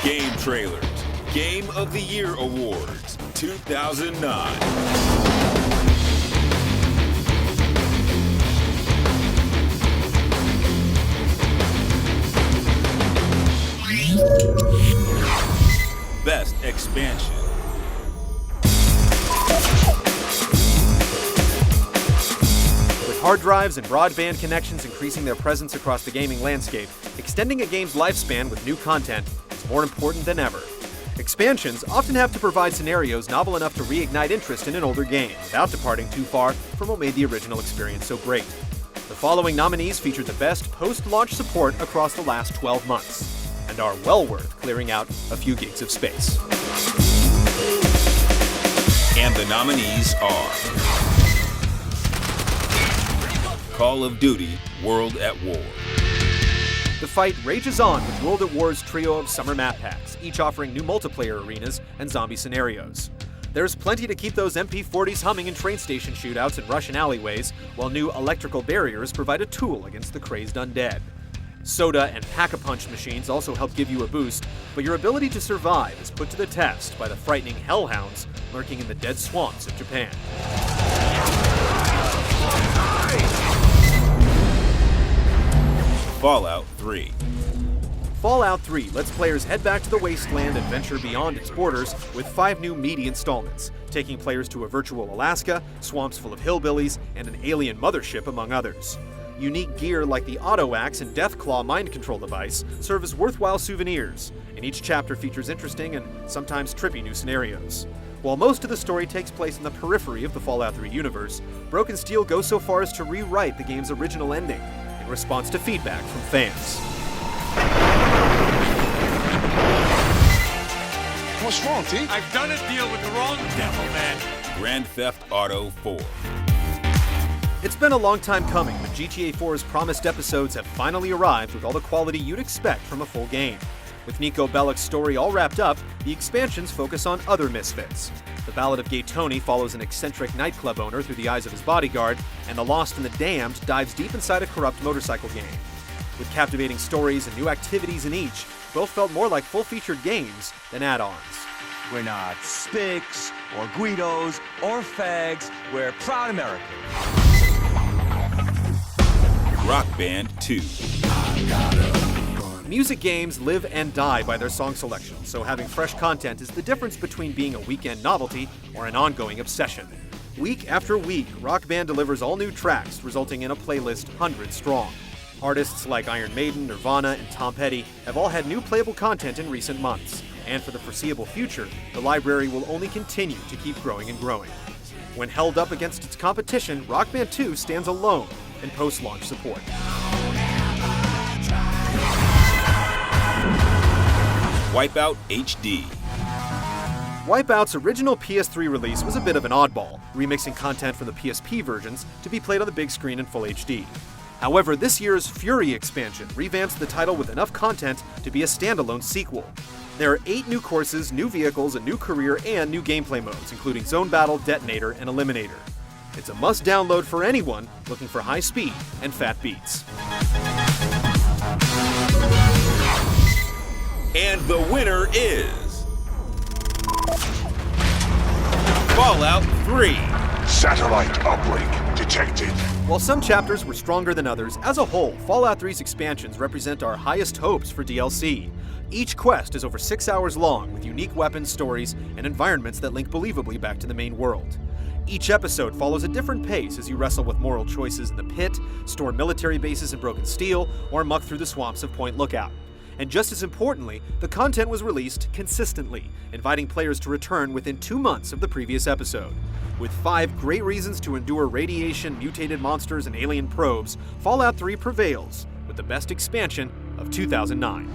GameTrailers Game of the Year Awards 2009. Best Expansion. With hard drives and broadband connections increasing their presence across the gaming landscape, extending a game's lifespan with new content is more important than ever. Expansions often have to provide scenarios novel enough to reignite interest in an older game without departing too far from what made the original experience so great. The following nominees feature the best post-launch support across the last 12 months, and are well worth clearing out a few gigs of space. And the nominees are Call of Duty World at War. The fight rages on with World at War's trio of summer map packs, each offering new multiplayer arenas and zombie scenarios. There's plenty to keep those MP40s humming in train station shootouts and Russian alleyways, while new electrical barriers provide a tool against the crazed undead. Soda and Pack-a-Punch machines also help give you a boost, but your ability to survive is put to the test by the frightening hellhounds lurking in the dead swamps of Japan. Fallout 3. Fallout 3 lets players head back to the wasteland and venture beyond its borders with 5 new meaty installments, taking players to a virtual Alaska, swamps full of hillbillies, and an alien mothership, among others. Unique gear like the Auto Axe and Deathclaw mind control device serve as worthwhile souvenirs, and each chapter features interesting and sometimes trippy new scenarios. While most of the story takes place in the periphery of the Fallout 3 universe, Broken Steel goes so far as to rewrite the game's original ending in response to feedback from fans. What's wrong, T? I've done a deal with the wrong devil, man. Grand Theft Auto 4. It's been a long time coming, but GTA 4's promised episodes have finally arrived with all the quality you'd expect from a full game. With Nico Bellic's story all wrapped up, the expansions focus on other misfits. The Ballad of Gay Tony follows an eccentric nightclub owner through the eyes of his bodyguard, and The Lost and the Damned dives deep inside a corrupt motorcycle gang. With captivating stories and new activities in each, both felt more like full-featured games than add-ons. We're not Spics, or Guidos, or Fags. We're proud Americans. Rock Band 2. Music games live and die by their song selection, so having fresh content is the difference between being a weekend novelty or an ongoing obsession. Week after week, Rock Band delivers all new tracks, resulting in a playlist 100 strong. Artists like Iron Maiden, Nirvana, and Tom Petty have all had new playable content in recent months, and for the foreseeable future, the library will only continue to keep growing and growing. When held up against its competition, Rock Band 2 stands alone in post-launch support. Wipeout HD. Wipeout's original PS3 release was a bit of an oddball, remixing content from the PSP versions to be played on the big screen in full HD. However, this year's Fury expansion revamps the title with enough content to be a standalone sequel. There are 8 new courses, new vehicles, a new career, and new gameplay modes, including Zone Battle, Detonator, and Eliminator. It's a must-download for anyone looking for high speed and fat beats. And the winner is Fallout 3. Satellite uplink detected. While some chapters were stronger than others, as a whole, Fallout 3's expansions represent our highest hopes for DLC. Each quest is over 6 hours long, with unique weapons, stories, and environments that link believably back to the main world. Each episode follows a different pace as you wrestle with moral choices in the pit, storm military bases in Broken Steel, or muck through the swamps of Point Lookout. And just as importantly, the content was released consistently, inviting players to return within 2 months of the previous episode. With 5 great reasons to endure radiation, mutated monsters, and alien probes, Fallout 3 prevails with the best expansion of 2009.